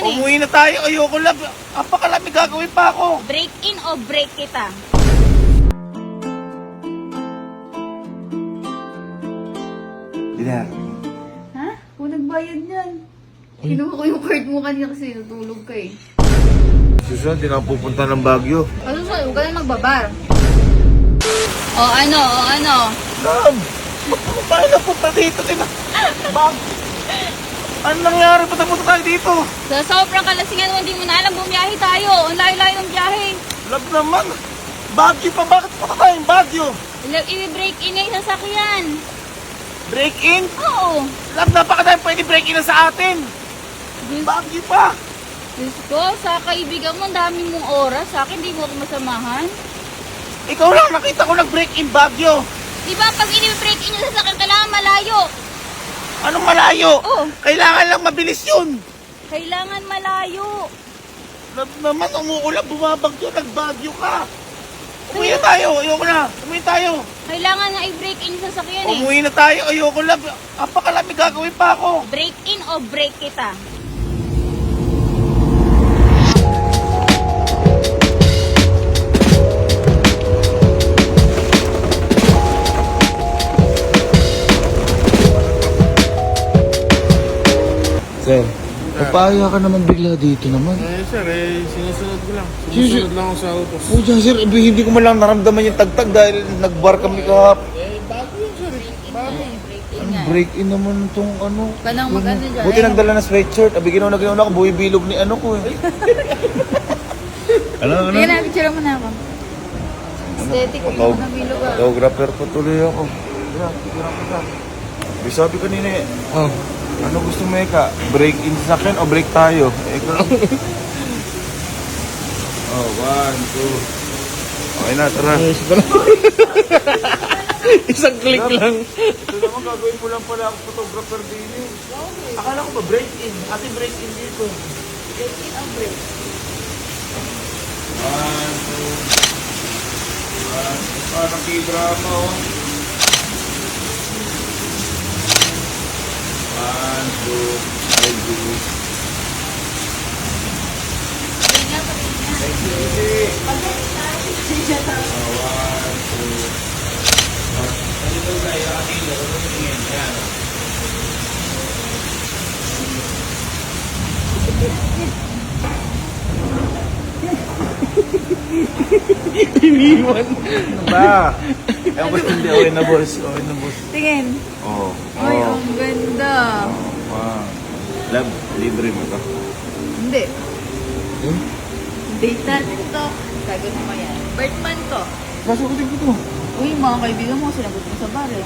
yan eh. Umuwi na tayo. Ayoko lang. Apakalami gagawin pa ako. Break in o break kita? Dinar. Ha? Kung nagbayad yan. Kinuha ko yung card mo kanina kasi natulog ka eh. Susunod, di na ako pupunta ng Baguio. Ano sa'yo? Huwag ka na magbabar. O ano? Love! Paano na punta dito? Diba? Bag! Ano nangyari? Punta tayo dito. Sa sobrang kalasingan mo, hindi mo na alam bumiyahe tayo. Ang layo-layo ng biyahe. Love naman. Baguio pa. Bakit punta tayo ng Baguio? I-break in yung sasakyan. Break in? Oo. Love, napakadami pwede break in na sa atin. Baguio pa. Diyos ko, sa kaibigan mo, ang dami mong oras. Sa akin, di mo ako masamahan. Ikaw lang, nakita ko nag-break in Baguio. Di ba pag ini-break in yung sasakyan, kailangan malayo. Anong malayo? Oo. Kailangan lang mabilis yun. Kailangan malayo. Love naman, umuulan, bumabagyo, nag-Baguio ka. Umuwi na tayo, ayoko na. Umuwi tayo. Kailangan nga i-break in yung sasakyan eh. Umuwi na tayo, ayoko lang. Apakalami gagawin pa ako. Break in o break kita? Sir, papaya ka naman bigla dito naman. Sir, sinusunod ko lang. Sinusunod Sinusunod lang ako sa autos. O dyan sir, hindi ko man lang naramdaman yung tagtag dahil nagbar kami kahapon. Bago yun, sir. Bago. Break in Ano, nga. break in naman itong ano. Ka nang mag-ano dyan. Buti nagdala na sweatshirt. Abi, ginawa ko, buwibilog ni ano ko eh. Ano? Sige na, picture mo na ako. Aesthetic, yung Photog- mga bilog ah. Photographer pa tuloy ako. Sabi kanina eh, ano gusto mo Eka? Break in sa akin o break tayo? Eka. Oh, 1, 2. Okay na, tara. Isang click lang. Ito naman gagawin mo lang pala ang photographer din eh. Akala ko ba break in? Ate break in dito. Break in o break? 1, 2. Parang k-drama oh. 1, 2, I do. Iniwan. Ano ba? Ewan ko hindi. Okay na boss. Okay na boss. Tingin. Oo. Ay, ang ganda. Wow. Love, libre mo to. Hindi. Date natin ito. Sagot mo yan. Birthman to. Kasukutin ko to. Uy, mga kaibigan mo, sinagot mo sa bar eh.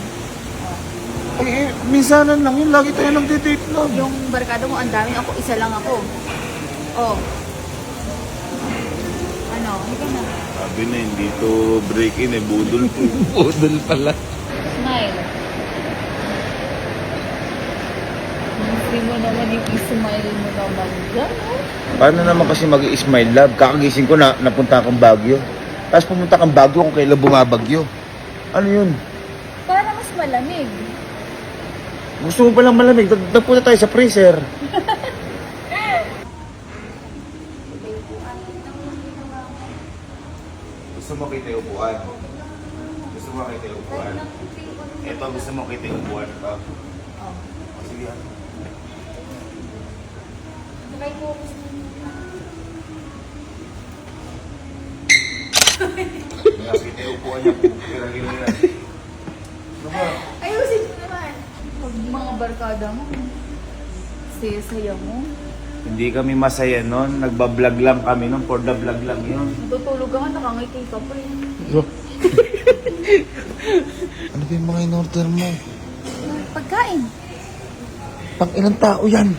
Eh, minsanan lang yun. Lagi tayo nagde-date lang. Yung barkada mo, ang dami ako, isa lang ako. Oh. Ano, hindi ka na. Sabi na hindi to break in eh. Budol to. Budol pala. Smile. Free mo naman yung smile mo naman dyan. Paano naman kasi mag-i-smile love? Kakagising ko na napunta kang Baguio. Tapos pumunta kang Baguio kung kailan bumabagyo. Ano yun? Para mas malamig. Gusto mo palang malamig? Nagpunta tayo sa freezer. Gusto mo kita yung upuan? Gusto mo kita yung upuan? Ito, gusto mo kita yung upuan ito? Oh. Sige ah. Try ko. Kita yung upuan niya. Kira-kira yan. Ano ba? Ayusin mo naman. Pag mga barkada mo, saya-saya mo. Hindi kami masaya nun. Nagbablog lang kami nun. For the vlog lang yun. Natutulog ka nga, nakangiti ka pa eh. Ano ba yung mga in-order mo? Pagkain. Pang ilang tao yan?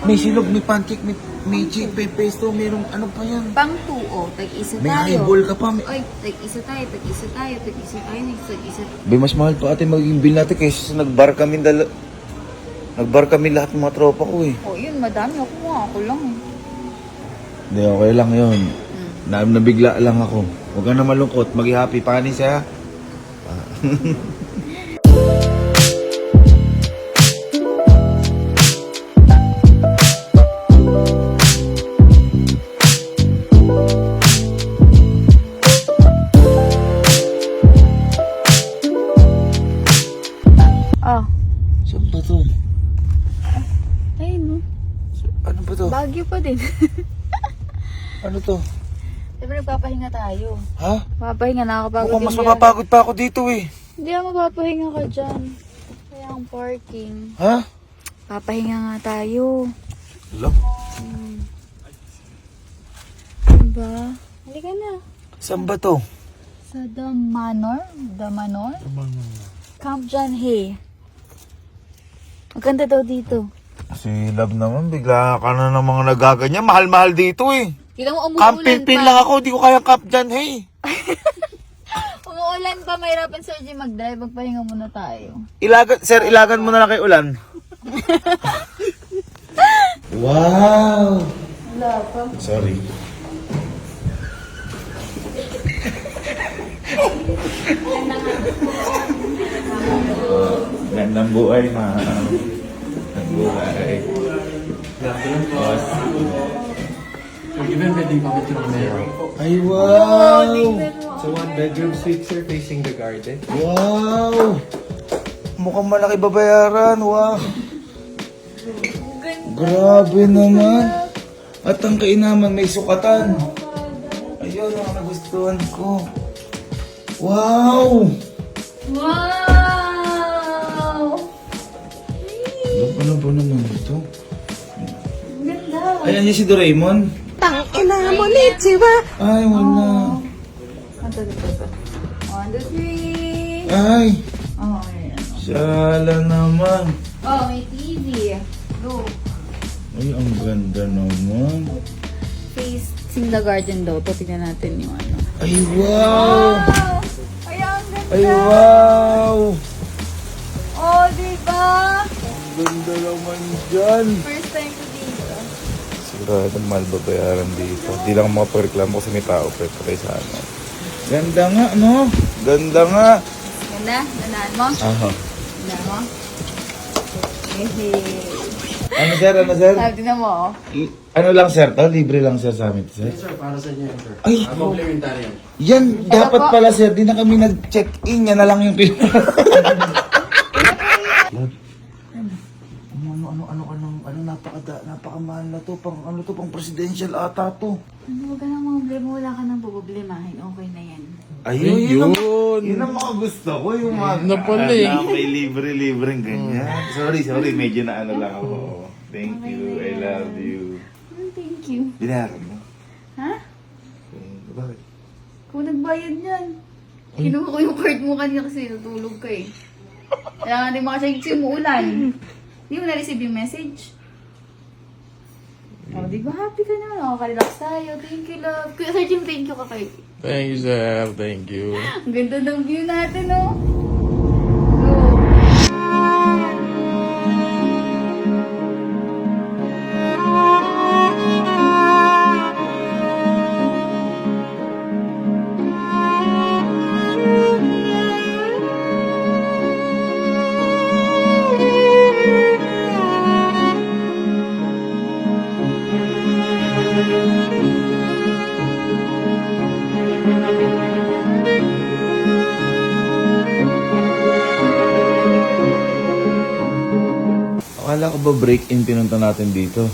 May silog, may pancake, may chick, may pesto, mayroong ano pa yan? Pang tuo, tag-isa May tayo. highball ka pa. Ay, tag-isa tayo, tag-isa tayo, tag-isa tayo, tag-isa. Bay, mas mahal pa ate maging bill natin kaysa sa nagbar kami lahat ng mga tropa ko eh. Oh, yun, madami. Ako lang eh. Hindi, okay lang yun. Nabigla lang ako. Huwag ka na malungkot. Mag-happy panis ha. Ano ba to? Bagyo pa din. Ano to? Siyempre nagpapahinga tayo. Ha? Papahinga, nakakapagod Mukhang mas din yan. mapapagod pa ako dito eh. Hindi ako mapapahinga ka dyan. Kaya ang parking. Ha? Papahinga nga tayo. Alam? Diba? Halika na. Saan ba to? Sa The Manor? The Manor? Camp John Hay. Maganda daw dito. Si Love naman, bigla ka na ng mga nagaganyan. Mahal-mahal dito eh. Kita mo Camp umuulan Pilpil pa. lang ako, di ko kaya Camp dyan, hey. Umuulan pa, mahirapan Sir G mag-drive. Magpahinga muna tayo. Ilagan mo na lang kay Ulan. Wow! Wala pa. Sorry. Gandang buhay, ma'am. Gandang buhay. Even pwedeng picture na yun. Ay, wow! So one bedroom suite, sir, facing the garden. Wow! Mukhang malaki babayaran, wow! Grabe naman! At ang kainaman may sukatan. Ayun, ang nagustuhan ko. Wow! Wow! Ano ba naman ito? Ganda. Ayan niya si Doraemon. Tangina mo, Nichiwa! Ay, wala. 1, 2, 3. Ay, Oh, ayan. sala naman. Oh, may TV. Go. Ay, ang ganda naman. Facing the garden daw. To, tingnan natin yung ano. Ay, wow! Wow! Ay, ang ganda. Ay, wow! Oh, diba? Ang ganda naman dyan. First time ko dito. Sigurado mahal babayaran dito. Hindi lang makapareklamo kasi may tao pa patay sa ano. Ganda nga, no? Ganda nga. Ganda? Gandaan mo? Aha. Gandaan mo? Hehe. Ano sir, ano sir? Sabi na mo, oh. Ano lang sir to? Libre lang sir sa amin, sir. Sir, para sa inyo yan, sir. Ay! Complimentary yan. Yan, dapat pala sir. Di na kami nag-check-in. Yan na lang yung napakamahal na to. Pang presidential ata to. Ano, huwag ka nang problema. Wala ka nang problemahin. Okay na yan. Ayun, Yun. Yun ang mga gusto ko. Yung mga Na pala eh. may libre-libreng ganyan. Sorry. Medyo na ano lang ako. Thank you. I love you. Thank you. Binayaran mo? Ha? Bakit? Kung nagbayad yan. Kinuha ko yung card mo kanina kasi natulog ka eh. Kaya nga di makasayag sa'yo umuulan. Di mo na-receive yung message? Oh, di ba happy ka naman? Relax tayo. Thank you, love. Kuya Sir Jim, thank you ka kay. Thank you, sir. Thank you. Ang ganda ng view natin, oh. Akala ko ba break-in pinunta natin dito?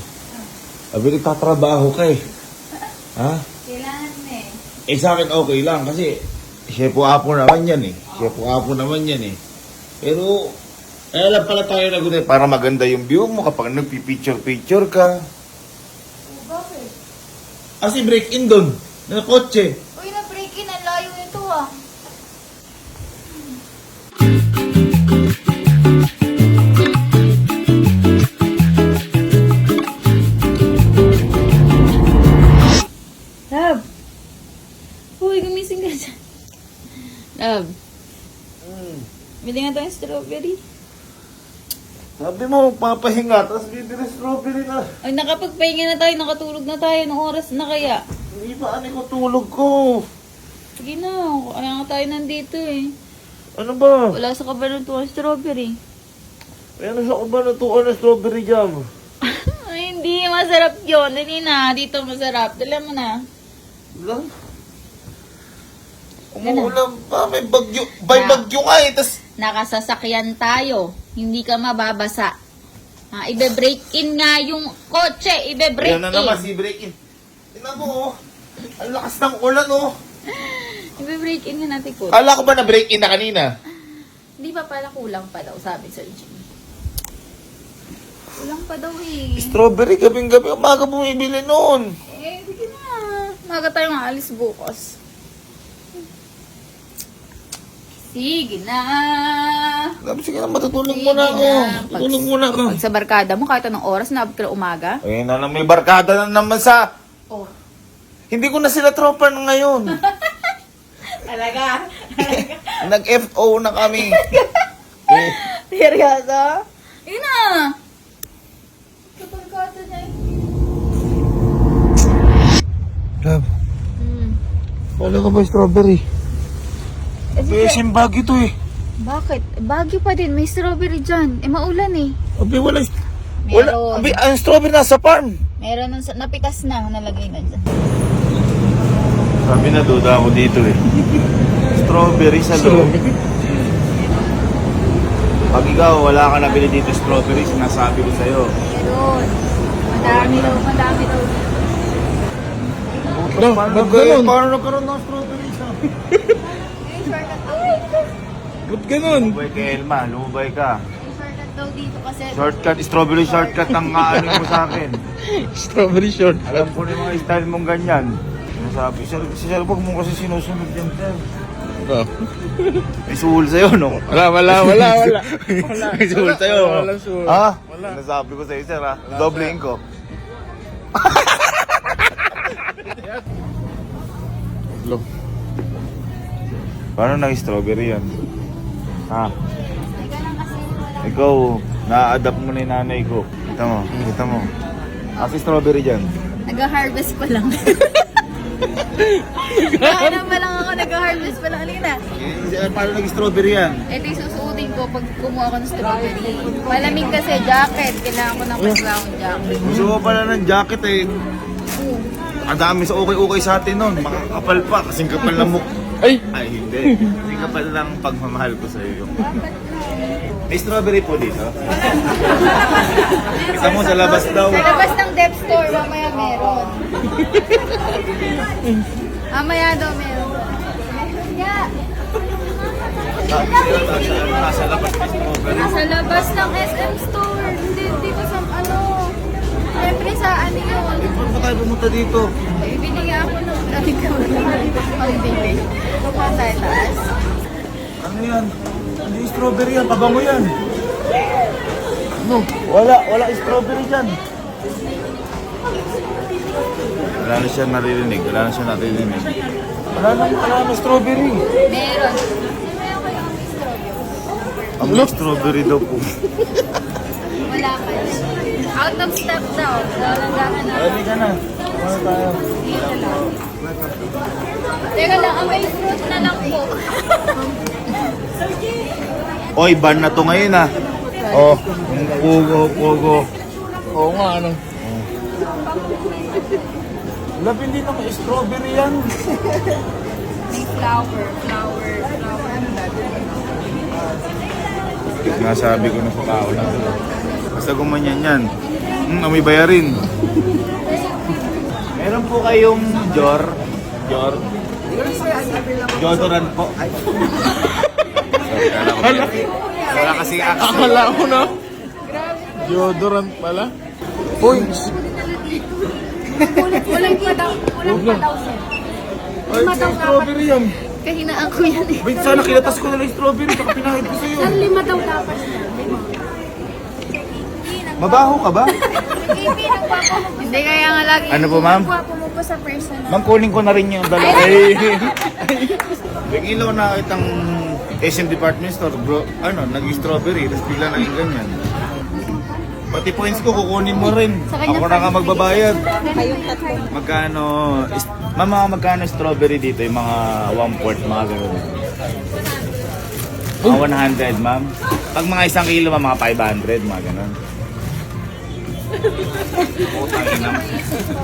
Abi, nagtatrabaho ka eh. Ha? Kailangan na eh. Eh sa akin okay lang kasi shepo-apo naman yan eh. Shepo-apo naman yan eh. Pero, alam pala tayo na gano'n para maganda yung view mo kapag nagpipicture-picture ka. Bakit? Kasi break-in doon, na kotse. Uy, na-break in. Ang layo nito ah. Love. Uy, gumising ka dyan. Love. Bili nga tayong strawberry. Sabi mo, papahinga, tapos bibili strawberry na. Ay, nakapagpahinga na tayo. Nakatulog na tayo. Nung oras na kaya. Hindi pa ano ko tulog ko. Sige na. Kaya nga tayo nandito eh. Ano ba? Wala sa kabalutuan strawberry. Ano sa kabanatuan na strawberry jam? Ay, hindi. Masarap yun. Dali na. Dito masarap. Dala mo na. Lang? Umuulan pa, may bagyo. May bagyo nga eh, tas... Nakasasakyan tayo. Hindi ka mababasa. Ibe-break in nga yung kotse. Ibe-break Yan na naman, in. si break-in. Tingnan mo, oh. Ang lakas ng ulan, oh. Ibe-break in nga natin kotse. Kala ko ba na break-in na kanina? Di ba pala kulang pa daw, sabi Sir Jim. Kulang pa daw eh. Strawberry, gabing-gabi. Umaga bumibili noon. Sige na. Maga tayong aalis bukas. Sige na. Sige na, matutulog muna ako. Matutulog muna ako. Pag sa barkada mo, kahit anong oras, naabot ka na umaga. Ayun na, may barkada na naman sa... Oh. Hindi ko na sila tropa na ngayon. Talaga? Nag-FO na kami. Seryoso? Yun na. Sa barkada na eh. Love, wala ka ba strawberry? SM Baguio to eh. Bakit? Baguio pa din. May strawberry dyan. Maulan eh. Abi, wala. Meron. Abi, ang strawberry nasa farm. Meron nung napitas na. Nalagay na dyan. Sabi na duda ako dito eh. Strawberry sa loob. Pag ikaw, wala ka nabili dito strawberry, sinasabi ko sa'yo. Meron. Madami daw. Madami daw. Paano nagkaroon ng strawberry sa... Ba't ganun? Lumubay ka, Elma. Lumubay ka. Shortcut daw dito kasi. Shortcut, strawberry shortcut ang ano mo sa akin. Strawberry short. Alam ko na yung mga style mong ganyan. Sinasabi, sir, huwag mo kasi sinusunod yan, sir. Oh. May suhol sa'yo, no? Wala. May suhol sa'yo. Walang suhol. Ha? Wala. Nasabi ko sa'yo, sir, ha? Doblein ko. Look. Paano nag-strawberry yan? Ha? Ikaw, na-adapt mo na yung nanay ko. Kita mo. Kasi strawberry dyan. Nag-harvest pa lang. Kaya pa lang ako nag-harvest pa lang. Alina. Paano nag-strawberry yan? Ito yung susuotin ko pag kumuha ko ng strawberry. Malamig kasi jacket. Kailangan ko ng brown jacket. Gusto ko pala ng jacket eh. Ang dami sa okay sa atin nun. Makakapal pa, kasing kapal na muk. Ay! Ay, hindi. Kasing kapal lang pagmamahal ko sa iyo. May strawberry po dito. Kita mo sa labas daw. Sa labas ng dep store, mamaya meron. Mamaya daw meron. Yeah. Nasa labas may strawberry. Sa labas ng SM store. Hindi dito sa ano. Siyempre sa ano yun. Paano ba tayo pumunta dito? Bibili nga ako ng maraming kamay. Pang-bili. Sa taas. Ano yan? Hindi yung strawberry yan, pabango yan. Ano? Wala strawberry dyan. Wala na siya naririnig. Wala na strawberry. Meron. Ang may strawberry daw po. Wala pa. Out of stock daw. Lalanggahan na. Ready ka na. Ano tayo? Dito lang. Teka lang, ang may fruit na lang po. Oy, ban na to ngayon ah. Oh, pugo. Oo nga, ano? Love, hindi na may strawberry yan. May flower. Sinasabi ko na sa tao na to. Basta gumanyan yan. Amoy bayarin. Meron po kayong Jodoran po. Ay. Wala kasi Akala ko na. Deodorant pala. Points. Kulang pa daw. Ay, strawberry yan. Kahinaan ko yan eh. Wait, sana kinatas ko na lang yung strawberry. Saka pinahid ko sa'yo. Lima daw dapat na. Mabaho ka ba? Hindi kaya nga lagi. Ano po, ma'am? Gwapo mo pa sa personal. Ma'am, kunin ko na rin yung dalawa. Bigyan lang na kitang SM Department Store, bro. Nag-strawberry, tapos bigla naging ganyan. Pati points ko, kukunin mo rin. Ako na nga magbabayad. Magkano, magkano strawberry dito? Yung mga 1/4, mga gano'n. Mga 100, ma'am. Pag mga 1 kilo, mga 500, mga gano'n. Putang ina.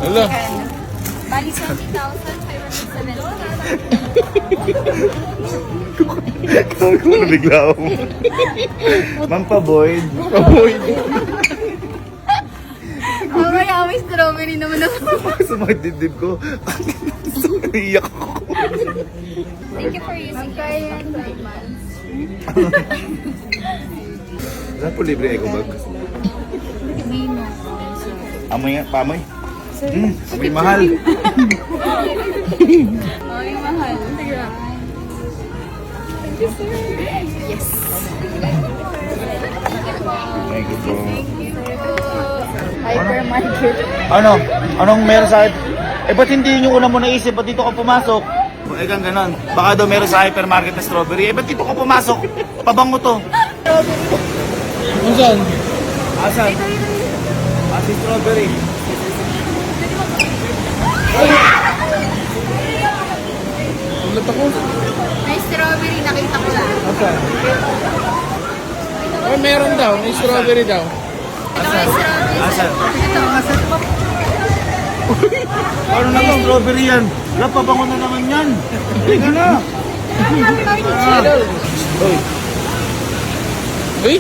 Wala. Bali 20,570. Bigla ako. Ma'am, pa-Boyd. strawberry naman ako. Sumakit dibdib ko. Iiyak ako. Thank you for using Magkaya 3 months. Wala po libre eco bag. Mino. Amoy nga, pamoy. Amoy mahal. Oh, yung mahal. Thank you po. Hypermarket. Ano? Anong meron sa akin? Eh, ba't hindi yung una mo naisip? Ba't dito ka pumasok? Eh, kang ganon. Baka daw meron sa hypermarket na strawberry. Eh, ba't dito ka pumasok? Pabango to. Saan? Asan? Si strawberry. Ulat ako. May strawberry, nakita ko lang. Asan? Oh, meron daw. May strawberry daw. Ito may strawberry. Asan? Ito, asan po? Ano na strawberry yan? Wala, pabango na naman yan. Halika na. Uy. Uy!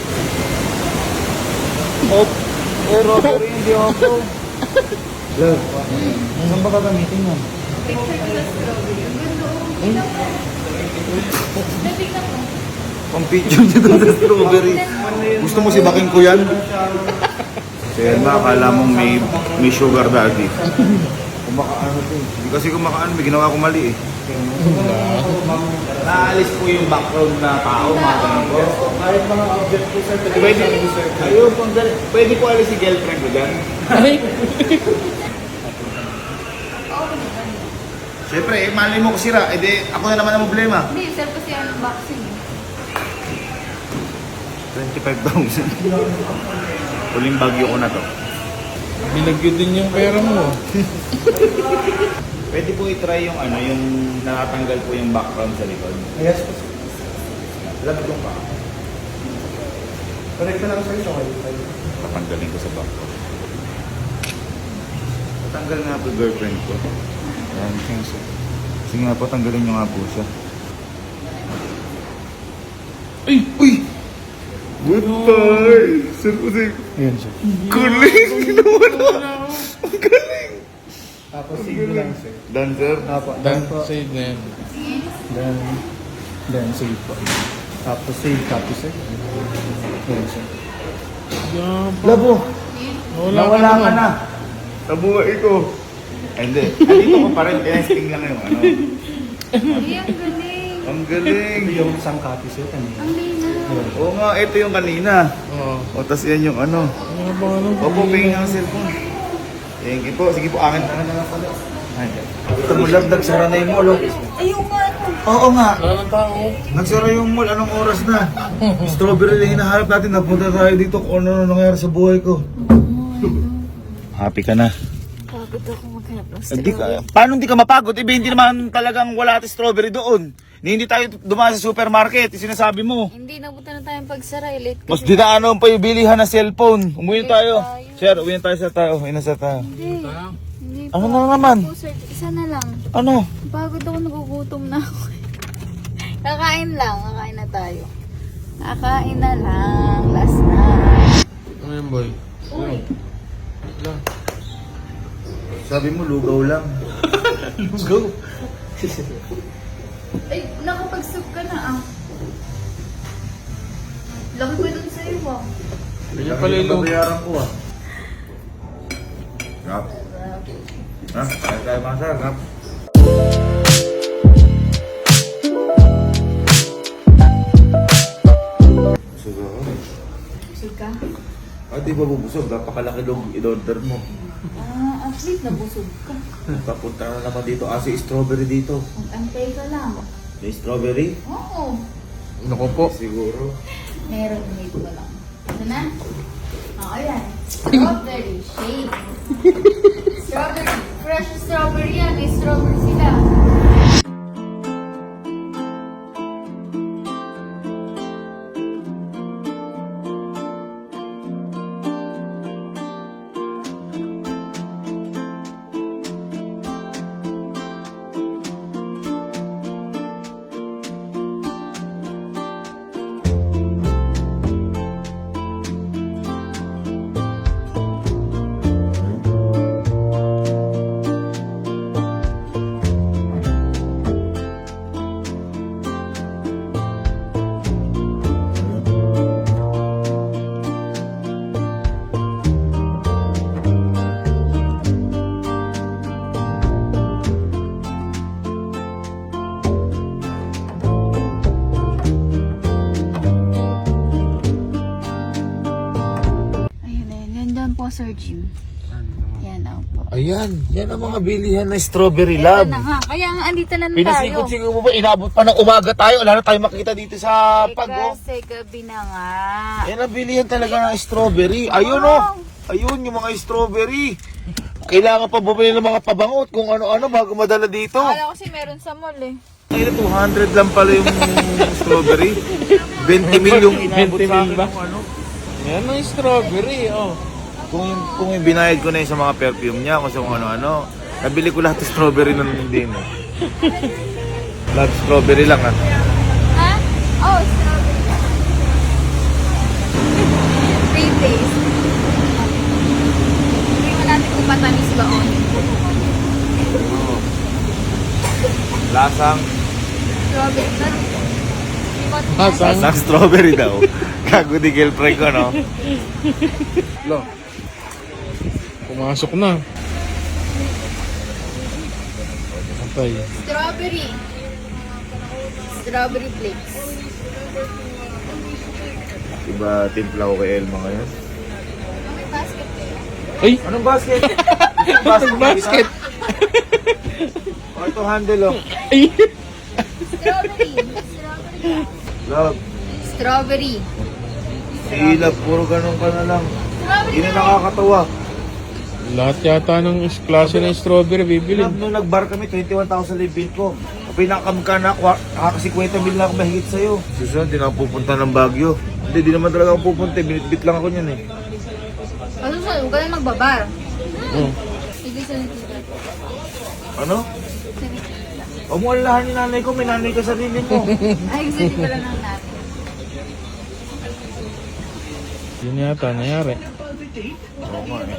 Strawberry, hindi ako. Love, saan ba gagamitin yan? Pang picture niya doon sa strawberry. Gusto mo si baking ko yan? So yan ba, akala mong may sugar daddy. Kumakaano to. Hindi kasi kumakaano, may ginawa ko mali eh. Naalis po yung background na tao, mga ganun po. Kahit mga object po sir, pwede, ayun po, pwede po alis si girlfriend ko dyan. Ay! Siyempre, eh, malay mo ko sira, eh di, ako na naman ang problema. Hindi, sir kasi unboxing. 25,000. Huling bagyo ko na to. Binagyo din yung pera mo. Pwede po i-try yung ano, yung nakatanggal po yung background sa likod. Yes po. Labag yung pa. Correct na lang sa'yo, so kayo. Tatanggalin ko sa background. Tatanggal nga po girlfriend ko. Ayan, sige nga po, tanggalin nyo nga po siya. Ay! Uy! Goodbye! Sir Jose, Ayan siya. galing! Ginawa na! Ang galing! Tapos sige lang sir. Done, sir? Apo. Dan, po. save na yan. Then save po. Tapos save copy sir. Ayan siya. Labo! Wala Nawala ka ka na. na! Sa buhay ko! Ay, hindi. Andito ko pa rin. Testing lang yung ano. Ay, ang galing. Ang galing! Yung isang copy sir kanina. Ang linaw. Oo nga, ito yung kanina. Oo. O, tas yan yung ano. Ano ba ano? Opo, pingin ang cellphone. Thank you po. Sige po, akin na lang pala. Ito mo lang, nagsara na yung mall. Ayun nga. Oo nga. Wala ng tao. Nagsara yung mall. Anong oras na? Strawberry lang hinahanap natin. Napunta tayo dito kung ano nangyari sa buhay ko. Happy ka na? Pagod ako maghanap ng Hindi ka, paano hindi ka mapagod? Iba hindi naman talagang wala tayong strawberry doon. Hindi tayo dumaan sa supermarket. Yung sinasabi mo. Hindi, nabutan na tayong pagsara. Late Mas dinaanon pa yung bilihan ng cellphone. Umuwi na tayo. Sir, uwi na tayo sa tao. Uwi na sa tao. Hindi. Hindi Ano na naman? po, sir. Isa na lang. Ano? Pagod ako, nagugutom na ako. Kakain lang. Kakain na tayo. Kakain na lang. Last na. Ano yan, boy? Uy. Wala. Sabi mo, lugaw lang. Lugaw. Ay, nakapag-soup ka na ah. Laki ko dun sa'yo ah. Ganyan pala yung logo. Babayaran ko ah. Gap. Ha? Kaya tayo mga sir, gap. Busog ako. Busog ka? Ah, di ba bubusog? Napakalaki log in-order mo. Ah, at least nabusog ka. Papunta na naman dito. Kasi strawberry dito. Mag-antay ka lang. May strawberry? Oo. Naku po. Siguro. Meron, wait ko lang. Ito na? Oo, ayan. Strawberry shake. Strawberry. Fresh strawberry yan. May strawberry sila. Sir Jim. Yan, opo. Ayan, yan ang mga bilihan na strawberry Ito lab. na nga. Kaya nga, andito na tayo. Pinasikot-sikot mo ba? Inabot pa ng umaga tayo. Wala na tayo makita dito sa Eh, pag, oh. kasi gabi na nga. Yan ang bilihan talaga ng strawberry. Ayun, oh. Ayun, yung mga strawberry. Kailangan pa bumili ng mga pabangot kung ano-ano bago madala dito. Akala ko kasi meron sa mall eh. Ay, 200 lang pala yung strawberry. 20 mil yung inabot sa akin. Kung ano. Yan ang strawberry, oh. Kung yung binayad ko na yun sa mga perfume niya, kung sa kung ano-ano, nabili ko lahat ng strawberry na din. Lahat strawberry lang, ha. Ha? Oh, strawberry. Free taste. Hindi mo natin kung matamis ba o hindi. Lasang, Strawberry na. lasang strawberry daw. Gago di girlfriend ko, no? Lo. Pumasok na. Antay. Strawberry. Strawberry flakes. Diba, timpla ko kay Elma ngayon? May basket kayo. Ay! Anong basket? Basket! O, ito handle, oh. Ay! Strawberry. Strawberry. Love, Strawberry. silap, puro ganun ka na lang. Strawberry. Hindi na nakakatawa. Lahat yata ng klase ng strawberry bibili. Love, nung nag-bar kami, 21,000 yung bill ko. Pinakamka na, nakaka 50 mil na ako mahigit sa'yo. Susunod, di na ako pupunta ng Baguio. Hindi, di naman talaga ako pupunta. Binitbit lang ako niyan eh. Ano sa huwag ka na magbabar. Oh. Sige sa nitita. Ano? Huwag mo alalahan ni nanay ko, may nanay ka sarili mo. Ay, gusto di pala ng natin. Yun yata nangyari. Oo nga eh.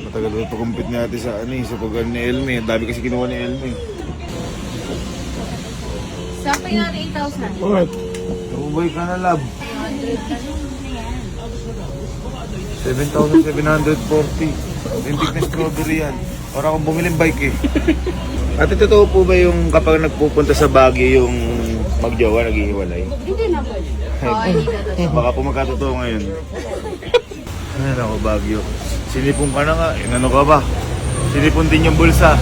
Matagal ko ito-compete natin sa ano eh, sa pag ni Elmi. Ang dami kasi kinuha ni Elmi. Sakto yung natin 8,000. What? Nabuboy ka na, love. 7,740. Lintik na strawberry yan. Para akong bumiling bike eh. Ate, totoo po ba yung kapag nagpupunta sa Baguio yung magjowa, naghihiwalay? Hindi na po. Oo, hindi na to. Baka po magkatotoo ngayon. Ano ako, Baguio. Sinipon ka na nga. Ano ka ba? Sinipon din yung bulsa.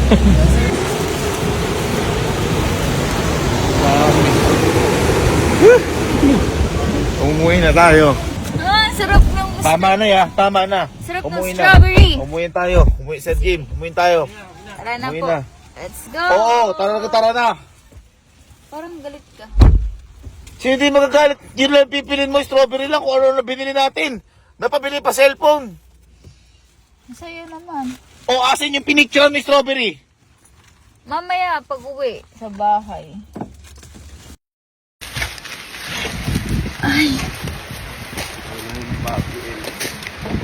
Umuwi na tayo. Ah, sarap ng Tama na ya, tama na. Sarap ng Umuwi strawberry. Umuwi tayo. Umuwi sa gym. Umuwi tayo. Tara na Umuwi po. na. Let's go. Oo, tara na. Parang galit ka. Sino di magagalit? Yun lang pipilin mo, strawberry lang kung ano na binili natin. Napabili pa cellphone. Masaya naman. O asin yung pinicture ni strawberry. Mamaya, pag uwi sa bahay.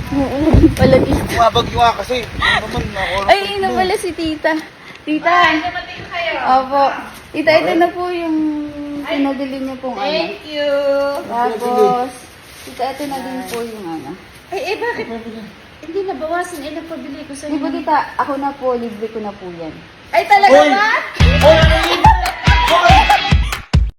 Oo, pala dito. Bumabagyo nga kasi. Ano naman, ako. Ay, yun pala si tita. Tita. Opo. Tita, ito na po yung pinabili niyo pong ano. Thank you. Tapos, tita, ito na din po yung ano. Ay, bakit? Hindi na bawasan. Ilang pabili ko sa'yo. Di ba tita, ako na po, libre ko na po yan. Ay, talaga ba? Oy, ano